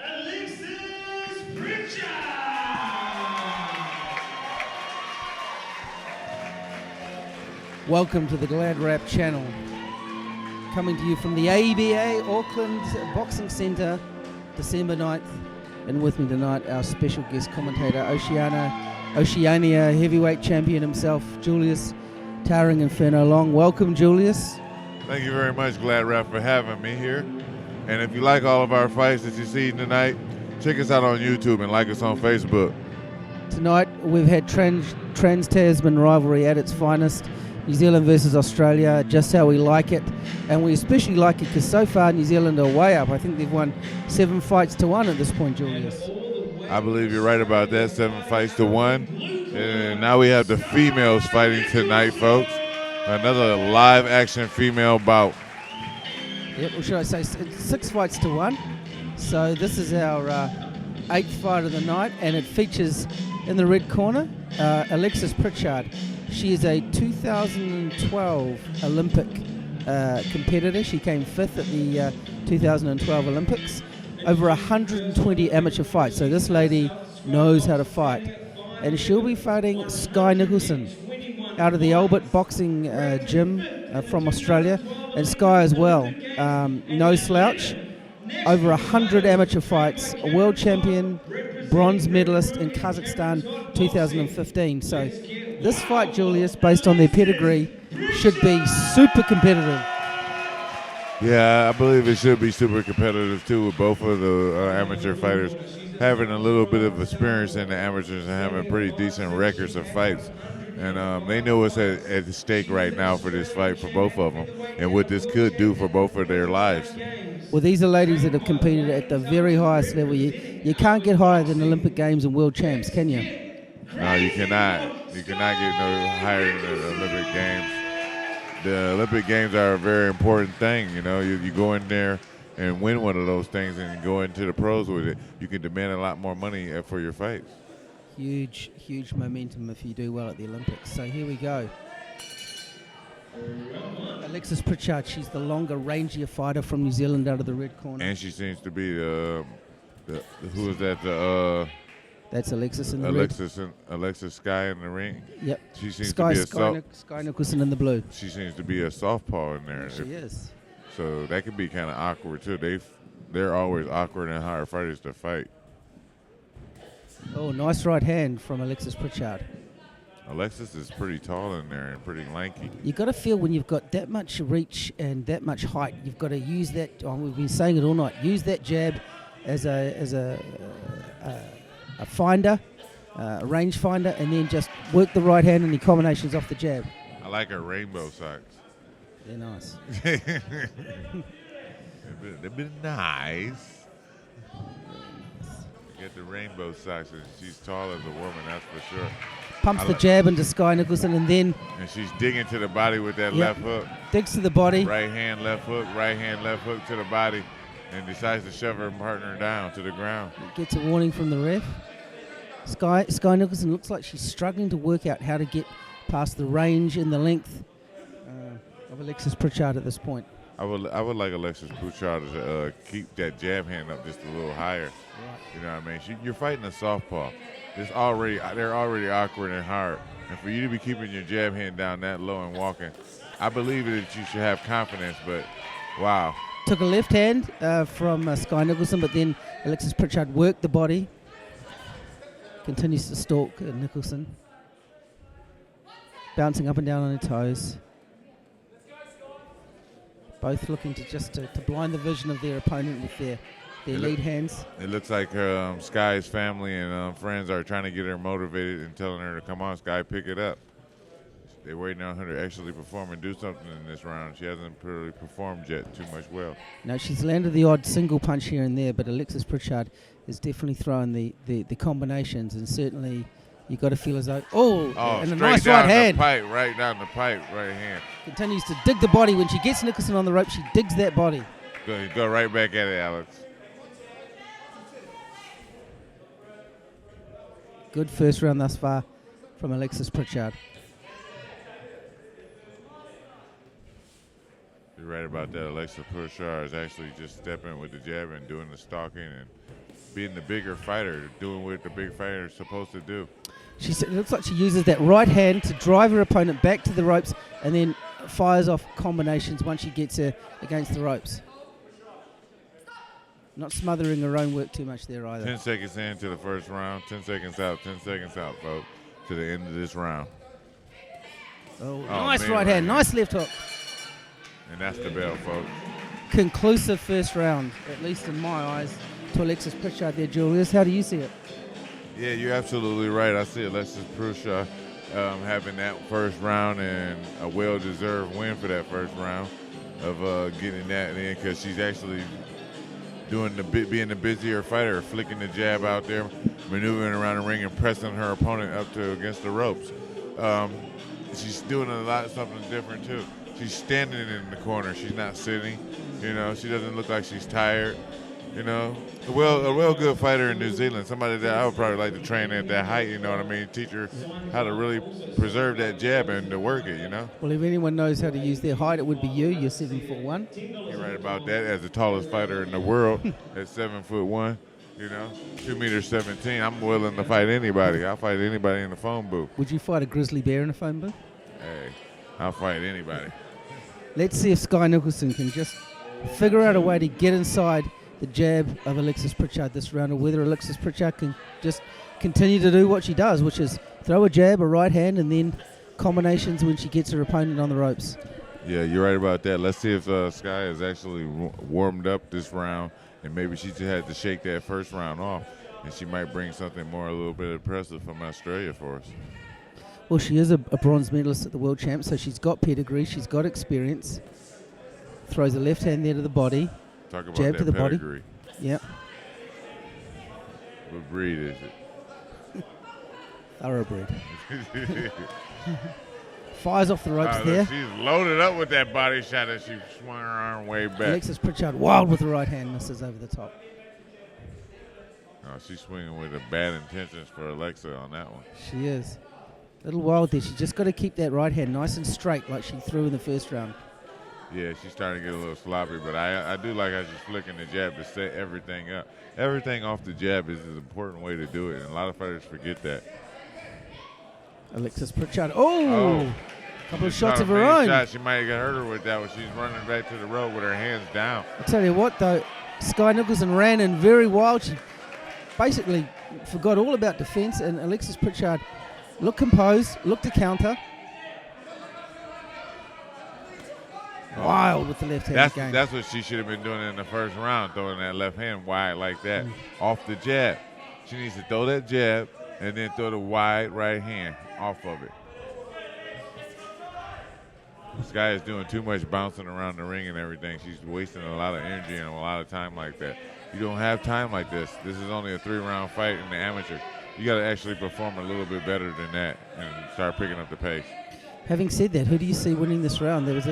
Alexis Pritchard! Welcome to the GladrapChannel, coming to you from the ABA Auckland Boxing Centre, December 9th, and with me tonight our special guest commentator, Oceania heavyweight champion himself, Julius, towering Inferno Long. Welcome, Julius. Thank you very much, Gladrap, for having me here. And if you like all of our fights that you see tonight, check us out on YouTube and like us on Facebook. Tonight we've had Trans-Tasman rivalry at its finest. New Zealand versus Australia, just how we like it. And we especially like it because so far New Zealand are way up. I think they've won 7 fights to 1 at this point, Julius. I believe you're right about that, 7 fights to 1. And now we have the females fighting tonight, folks. Another live action female bout. Yep, or should I say 6 fights to 1. So this is our 8th fight of the night, and it features in the red corner Alexis Pritchard. She is a 2012 Olympic competitor. She came 5th at the 2012 Olympics. Over 120 amateur fights, so this lady knows how to fight. And she'll be fighting Skye Nicolson out of the Albert Boxing Gym from Australia, and Skye as well. No slouch. Over 100 amateur fights, a world champion, bronze medalist in Kazakhstan 2015. So this fight, Julius, based on their pedigree, should be super competitive. Yeah, I believe it should be super competitive too, with both of the amateur fighters having a little bit of experience in the amateurs and having pretty decent records of fights. And they know what's at stake right now for this fight for both of them and what this could do for both of their lives. Well, these are ladies that have competed at the very highest level. You can't get higher than Olympic Games and World Champs, can you? No, you cannot. You cannot get no higher than the Olympic Games. The Olympic Games are a very important thing. You know, you go in there and win one of those things and go into the pros with it, you can demand a lot more money for your fights. Huge momentum if you do well at the Olympics. So here we go. Alexis Pritchard, she's the longer, rangier fighter from New Zealand out of the red corner. And she seems to be who is that? That's Alexis in the Alexis Skye in the ring. Yep. She seems to be Skye Nicolson in the blue. She seems to be a southpaw in there. She is. So that could be kind of awkward too. They're always awkward and hard fighters to fight. Oh, nice right hand from Alexis Pritchard. Alexis is pretty tall in there and pretty lanky. You've got to feel when you've got that much reach and that much height, you've got to use that. We've been saying it all night. Use that jab as a finder, a range finder, and then just work the right hand and the combinations off the jab. I like her rainbow socks. They're nice. They've been nice. Get the rainbow socks, and she's tall as a woman, that's for sure. Pumps the jab into Skye Nicolson, and then... And she's digging to the body with that left hook. Digs to the body. Right hand, left hook to the body, and decides to shove her partner down to the ground. Gets a warning from the ref. Skye Nicolson looks like she's struggling to work out how to get past the range and the length of Alexis Pritchard at this point. I would like Alexis Pritchard to keep that jab hand up just a little higher. Right. You know what I mean? You're fighting a southpaw. They're already awkward and hard. And for you to be keeping your jab hand down that low and walking, I believe that you should have confidence, but wow. Took a left hand from Skye Nicolson, but then Alexis Pritchard worked the body. Continues to stalk Nicolson. Bouncing up and down on her toes. Both looking to blind the vision of their opponent with their lead hands. It looks like Skye's family and friends are trying to get her motivated and telling her to come on, Skye, pick it up. They're waiting on her to actually perform and do something in this round. She hasn't really performed yet too much well. No, she's landed the odd single punch here and there, but Alexis Pritchard is definitely throwing the combinations, and certainly you got to feel as though, and a nice right hand. Right down the pipe, right hand. Continues to dig the body. When she gets Nicolson on the rope, she digs that body. Go right back at it, Alex. Good first round thus far from Alexis Pritchard. You're right about that. Alexis Pritchard is actually just stepping with the jab and doing the stalking and being the bigger fighter, doing what the big fighter is supposed to do. It looks like she uses that right hand to drive her opponent back to the ropes and then fires off combinations once she gets her against the ropes. Not smothering her own work too much there either. 10 seconds into the first round, 10 seconds out, folks, to the end of this round. Oh, nice right hand, nice left hook. And that's the bell, folks. Conclusive first round, at least in my eyes, to Alexis Pritchard there, Julius. How do you see it? Yeah, you're absolutely right. I see Alexis Pritchard having that first round and a well-deserved win for that first round of getting that in because she's actually being the busier fighter, flicking the jab out there, maneuvering around the ring and pressing her opponent up to against the ropes. She's doing something different too. She's standing in the corner. She's not sitting. She doesn't look like she's tired. A real good fighter in New Zealand, somebody that I would probably like to train at that height, teach her how to really preserve that jab and to work it, Well, if anyone knows how to use their height, it would be you. You're 7'1". You're right about that. As the tallest fighter in the world at 7'1", 2'17". I'm willing to fight anybody. I'll fight anybody in the phone booth. Would you fight a grizzly bear in a phone booth? Hey, I'll fight anybody. Let's see if Skye Nicolson can just figure out a way to get inside the jab of Alexis Pritchard this round, or whether Alexis Pritchard can just continue to do what she does, which is throw a jab, a right hand, and then combinations when she gets her opponent on the ropes. Yeah, you're right about that. Let's see if Skye is actually warmed up this round, and maybe she just had to shake that first round off, and she might bring something more a little bit impressive from Australia for us. Well, she is a bronze medalist at the World Champs, so she's got pedigree, she's got experience. Throws a left hand there to the body. Talk about jab that to the pedigree. Body. Yep. What breed is it? Thoroughbred. Fires off the ropes there. She's loaded up with that body shot as she swung her arm way back. Alexis Pritchard wild with the right hand, misses over the top. Oh, she's swinging with bad intentions for Alexa on that one. She is. A little wild there. She's just got to keep that right hand nice and straight like she threw in the first round. Yeah, she's starting to get a little sloppy, but I do like how she's flicking the jab to set everything up. Everything off the jab is an important way to do it, and a lot of fighters forget that. Alexis Pritchard. Oh! Couple of shots of her own. She might have hurt her with that when she's running back to the rope with her hands down. I tell you what, though, Skye Nicolson ran in very wild. She basically forgot all about defense, and Alexis Pritchard looked composed, looked to counter. Wild with the left hand again. That's what she should have been doing in the first round, throwing that left hand wide like that, off the jab. She needs to throw that jab and then throw the wide right hand off of it. Skye is doing too much bouncing around the ring and everything. She's wasting a lot of energy and a lot of time like that. You don't have time like this. This is only a 3-round fight in the amateur. You got to actually perform a little bit better than that and start picking up the pace. Having said that, who do you see winning this round? There was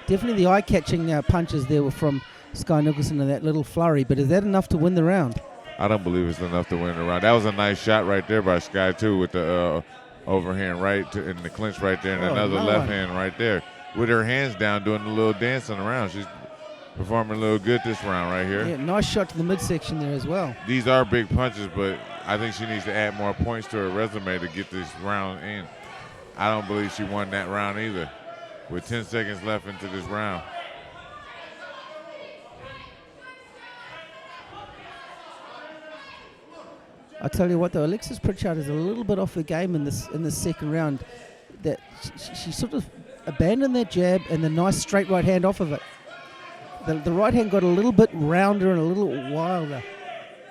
definitely the eye-catching punches there were from Skye Nicolson in that little flurry, but is that enough to win the round? I don't believe it's enough to win the round. That was a nice shot right there by Skye, too, with the overhand right in the clinch right there and another left hand right there. With her hands down, doing a little dancing around. She's performing a little good this round right here. Yeah, nice shot to the midsection there as well. These are big punches, but I think she needs to add more points to her resume to get this round in. I don't believe she won that round either, with 10 seconds left into this round. I tell you what, though, Alexis Pritchard is a little bit off the game in this second round. That she sort of abandoned that jab and the nice straight right hand off of it. The right hand got a little bit rounder and a little wilder.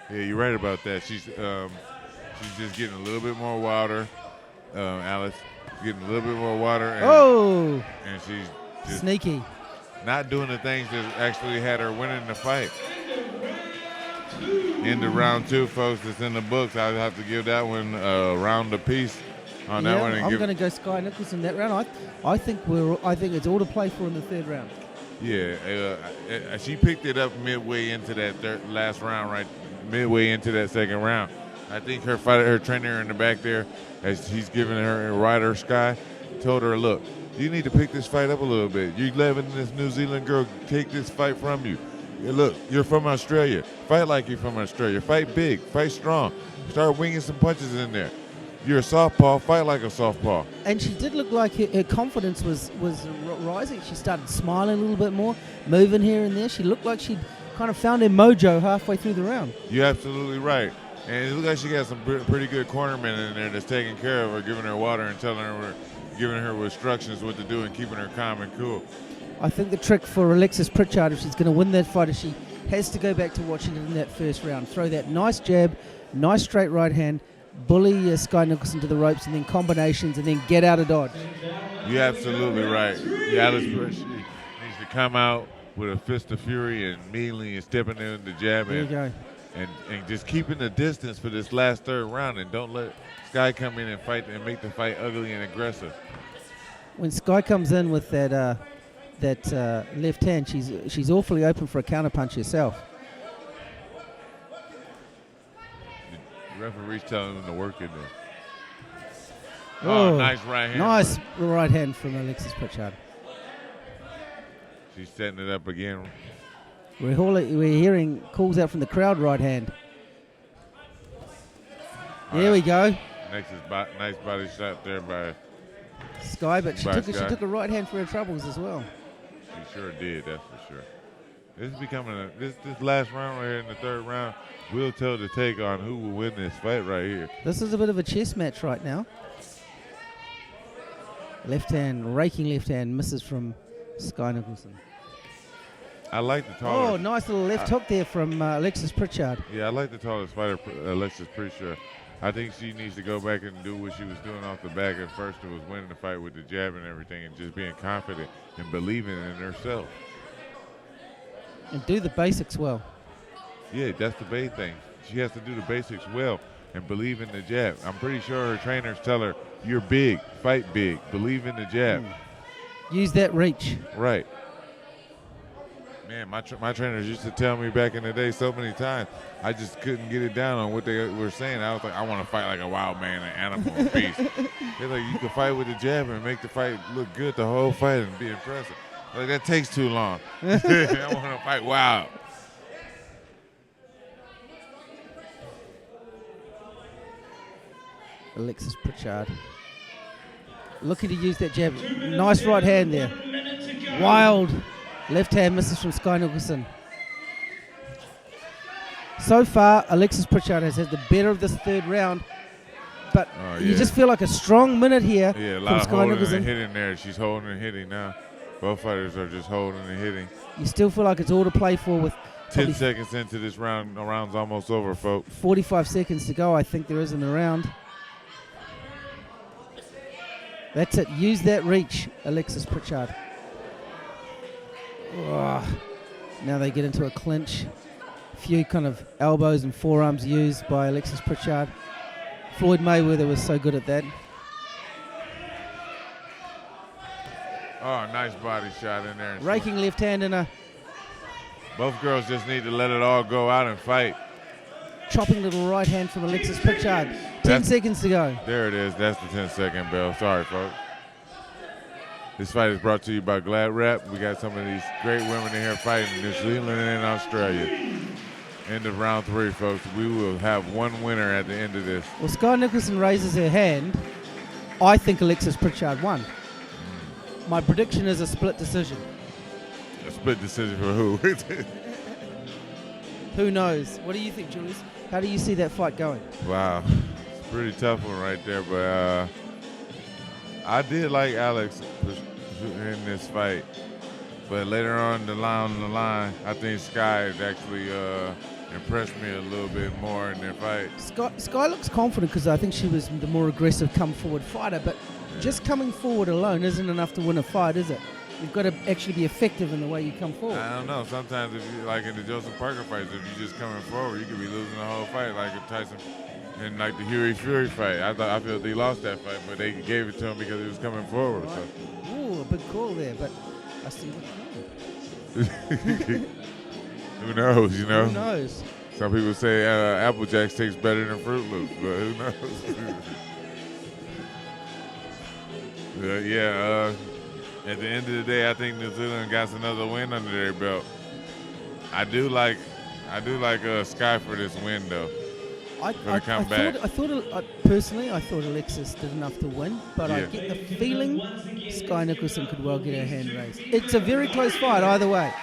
Yeah, you're right about that. She's just getting a little bit more wilder, Alice. Getting a little bit more water. And she's just sneaky. Not doing the things that actually had her winning the fight. Into round 2, folks. It's in the books. I'd have to give that one a round apiece on that one. I'm going to go Skye Nicolson that round. I think it's all to play for in the third round. Yeah, she picked it up midway into that last round, right? Midway into that second round. I think her trainer in the back there, as he's giving her a rider, Skye, told her, look, you need to pick this fight up a little bit. You're letting this New Zealand girl take this fight from you. Look, you're from Australia. Fight like you're from Australia. Fight big. Fight strong. Start winging some punches in there. You're a southpaw. Fight like a southpaw. And she did look like her confidence was rising. She started smiling a little bit more, moving here and there. She looked like she'd kind of found her mojo halfway through the round. You're absolutely right. And it looks like she got some pretty good cornermen in there that's taking care of her, giving her water and telling her, giving her instructions what to do and keeping her calm and cool. I think the trick for Alexis Pritchard, if she's going to win that fight, is she has to go back to what she did in that first round. Throw that nice jab, nice straight right hand, bully Skye Nicolson to the ropes, and then combinations, and then get out of dodge. You're absolutely right. Alex Pritchard needs to come out with a fist of fury and immediately and stepping in the jab. There you go. And just keeping the distance for this last third round, and don't let Skye come in and fight and make the fight ugly and aggressive. When Skye comes in with that left hand, she's awfully open for a counterpunch herself. The referee's telling them to work in there. Oh, nice right hand. Nice right hand from Alexis Pritchard. She's setting it up again. We're hearing calls out from the crowd, right hand. There we go. Next is nice body shot there by Skye, but she Skye. took a right hand for her troubles as well. She sure did, that's for sure. This is becoming this last round right here in the third round will tell the take on who will win this fight right here. This is a bit of a chess match right now. Left hand, raking left hand, misses from Skye Nicolson. I like the taller. Oh, nice little left hook there from Alexis Pritchard. Yeah, I like the tallest fighter, Alexis Pritchard. I think she needs to go back and do what she was doing off the back at first. It was winning the fight with the jab and everything and just being confident and believing in herself. And do the basics well. Yeah, that's the big thing. She has to do the basics well and believe in the jab. I'm pretty sure her trainers tell her, you're big, fight big, believe in the jab. Use that reach. Right. Man, my trainers used to tell me back in the day so many times, I just couldn't get it down on what they were saying. I was like, I want to fight like a wild man, an animal, a beast. They're like, you can fight with the jab and make the fight look good the whole fight and be impressive. Like, that takes too long. I want to fight wild. Alexis Pritchard looking to use that jab. Nice right hand there. Wild left hand misses from Skye Nicolson. So far, Alexis Pritchard has had the better of this third round, but you just feel like a strong minute here Yeah, a from lot of Skye holding Nicolson. and hitting there. She's holding and hitting now. Both fighters are just holding and hitting. You still feel like it's all to play for with 10 seconds into this round. The round's almost over, folks. 45 seconds to go, I think there is in the round. That's it. Use that reach, Alexis Pritchard. Oh, now they get into a clinch. A few kind of elbows and forearms used by Alexis Pritchard. Floyd Mayweather was so good at that. Oh, nice body shot in there. Raking left hand and a Both girls just need to let it all go out and fight. chopping little right hand from Alexis Pritchard. 10 seconds to go. There it is. That's the 10-second bell. Sorry, folks. This fight is brought to you by GladrapChannel. We got some of these great women in here fighting in New Zealand and Australia. End of round 3, folks. We will have one winner at the end of this. Well, Skye Nicolson raises her hand. I think Alexis Pritchard won. My prediction is a split decision. A split decision for who? Who knows? What do you think, Julius? How do you see that fight going? Wow. It's a pretty tough one right there, but I did like Alex in this fight. But later on the line, I think Skye actually impressed me a little bit more in their fight. Skye looks confident because I think she was the more aggressive come-forward fighter, but just coming forward alone isn't enough to win a fight, is it? You've got to actually be effective in the way you come forward. I don't know. Sometimes, if you, like in the Joseph Parker fights, if you're just coming forward, you could be losing the whole fight, like in Tyson and like the Huey Fury fight. I feel they lost that fight, but they gave it to him because he was coming forward. So. Ooh, a big call there, but I see what you mean. Who knows, you know? Who knows? Some people say Apple Jacks tastes better than Fruit Loops, but who knows? At the end of the day, I think New Zealand got another win under their belt. I do like Skye for this win, though. Personally, I thought Alexis did enough to win, but I get the feeling Skye Nicolson could well get her hand raised. It's a very close fight either way.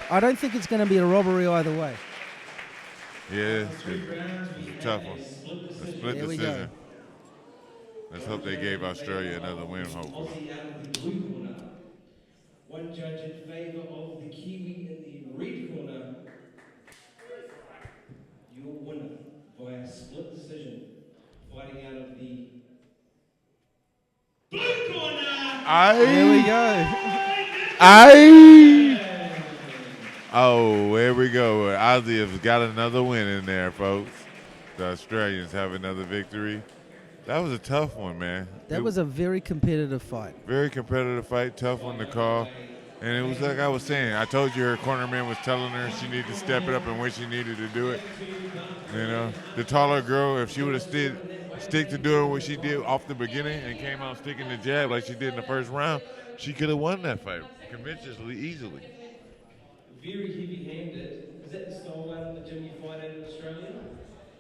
I don't think it's going to be a robbery either way. Yeah, it's a tough one. A split There we decision. go. Let's hope they gave Australia another win, hopefully. One judge in favour of the Kiwi in the red corner. Your winner via split decision, fighting out of the blue corner. There we go. Oh, there we go. Aussie has got another win in there, folks. The Australians have another victory. That was a tough one, man. That was a very competitive fight. Very competitive fight, tough one to call. And it was like I was saying, I told you her cornerman was telling her she needed to step it up and when she needed to do it. You know, the taller girl, if she would have stick to doing what she did off the beginning and came out sticking the jab like she did in the first round, she could have won that fight convincingly, easily. Very heavy-handed. Is that the style the gym you fight in Australia?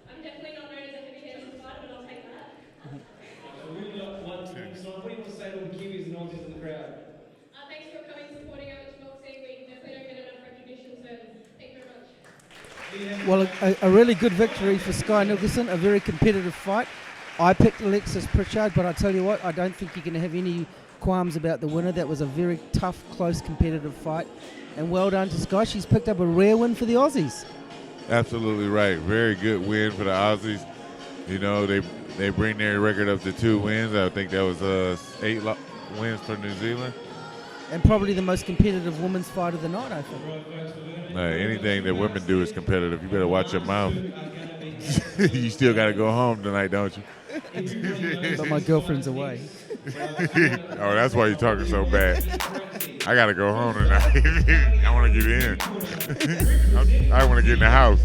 I'm definitely not known as a heavy-handed fighter, but I'll take that. So we've got one team. So what do you want to say to all the Kiwis and Aussies in the crowd? Thanks for coming, supporting amateur boxing. We definitely don't get enough recognition, so thank you very much. Well, a really good victory for Skye Nicolson, a very competitive fight. I picked Alexis Pritchard, but I tell you what, I don't think you're going to have any qualms about the winner. That was a very tough, close, competitive fight. And well done to Skye. She's picked up a rare win for the Aussies. Absolutely right. Very good win for the Aussies. You know, they bring their record up to 2 wins. I think that was 8 wins for New Zealand. And probably the most competitive women's fight of the night, I think. Anything that women do is competitive. You better watch your mouth. You still got to go home tonight, don't you? But my girlfriend's away. Oh, that's why you're talking so bad. I got to go home tonight. I want to get in. I want to get in the house.